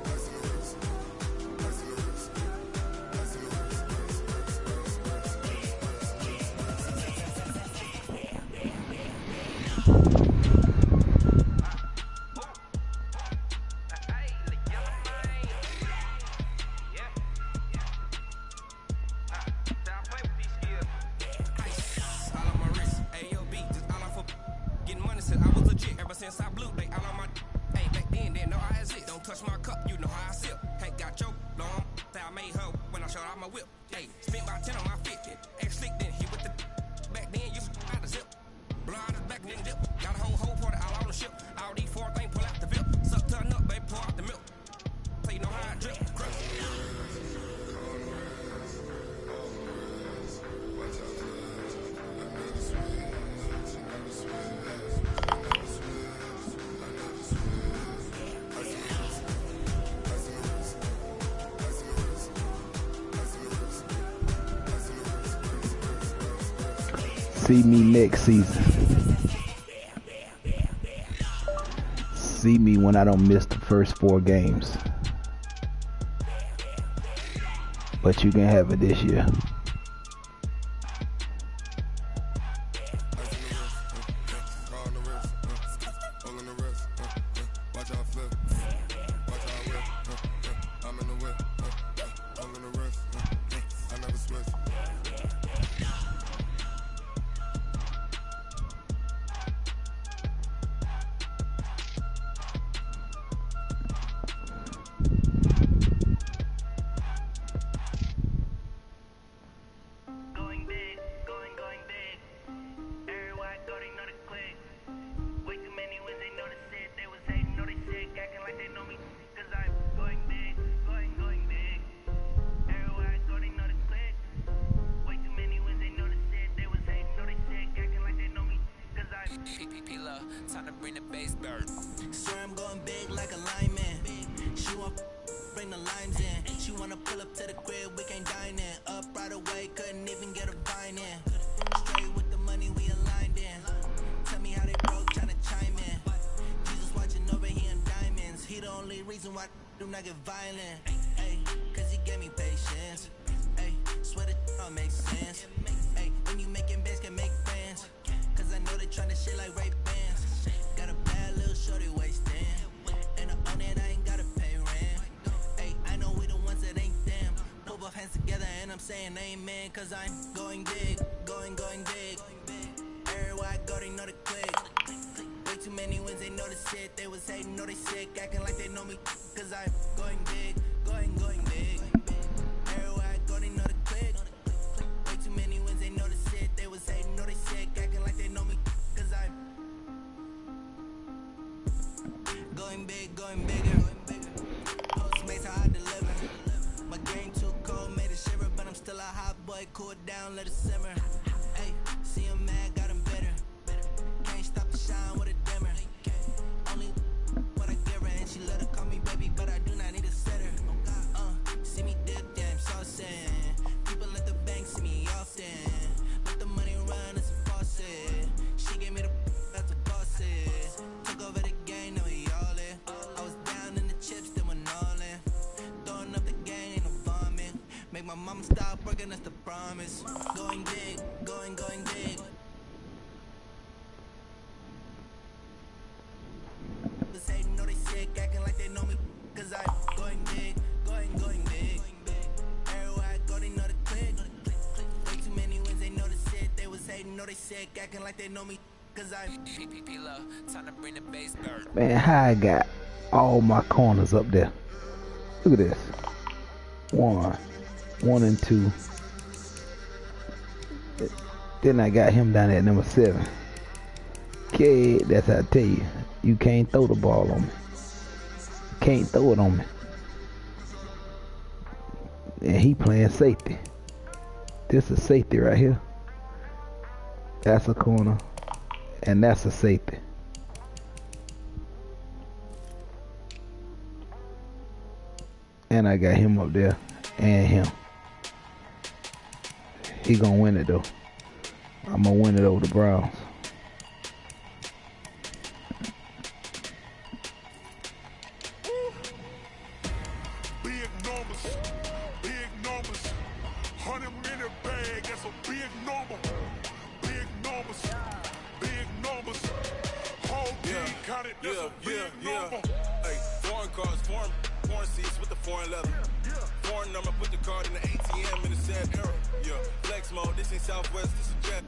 wrist. Ice on the wrist. Since I blew, they all on my hey, back then, didn't know I exist. Don't touch my cup, you know how I sip. Hey, got your long, say I made her when I showed out my whip. Hey, spent about 10 on my 50. Ex-slick, then hit with the back then, you out the zip. Blow out his back, then dip. Got a whole party all on the ship. All these 4 things, pull out the VIP. Suck to a nut, baby, pour out the milk. So you know how I drip. Crush. See me next season. See me when I don't miss the first 4 games. But you can have it this year. Time to bring the bass bird. Swear I'm going big like a lineman. She want bring the limes in. She wanna pull up to the crib, we can't dine in. Up right away, couldn't even get a vine in. Straight with the money we aligned in. Tell me how they broke, tryna chime in. Jesus watching over here in diamonds. He the only reason why I do not get violent. Ay, cause he gave me patience. Ay, swear that don't make sense. Ay, when you making bands can make friends. Cause I know they tryna shit like Ray Bans. Got a bad little shorty wasting. And I own it, I ain't gotta pay rent. Ay, I know we the ones that ain't them. Put both hands together and I'm saying amen. Cause I'm going big, going big. Everywhere I go, they know the click. Way too many wins, they know the shit. They was hating, know they sick, acting like they know me. Cause I'm going big, going big. Everywhere I go, they know the click. Way too many wins, they know the shit. They was hating, know they sick, acting like they know me. Cause I'm going big, going bigger. Postmates how I deliver. My game too cold, made it shiver, but I'm still a hot boy. Cool it down, let it simmer. Hey, see him mad, got him bitter. Can't stop the shine with a dimmer. Only what I give her, and she let her call me baby, but I do not need a sitter. See me dip, damn saucy. People at the bank see me often. Let the money run, it's a faucet. She gave me the that's a bosses. Took over the game, now we all in. I was down in the chips, then went all in. Throwing up the game, ain't no vomit. Make my mama stop working, that's the promise. Going big, going big. This hating, know they sick, acting like they know me. Cause I'm going big, going big. Everywhere I go, they know the click. Way too many wins, they know the shit. They was hating, know they sick, acting like they know me. Man, how I got all my corners up there. Look at this. 1 and 2. Then I got him down at number 7. Okay, that's how I tell you. You can't throw the ball on me. Can't throw it on me. And he playing safety. This is safety right here. That's a corner. And that's a safety. And I got him up there. And him. He gonna win it though. I'm gonna win it over the Browns. Big numbers. 100 minute bag, that's a big number. Big numbers. Whole team counted, that's a big number. Hey, foreign cars, foreign seats with the foreign leather. Foreign number, put the card in the ATM in the sad era. Yeah, flex mode, this ain't Southwest, this is jet.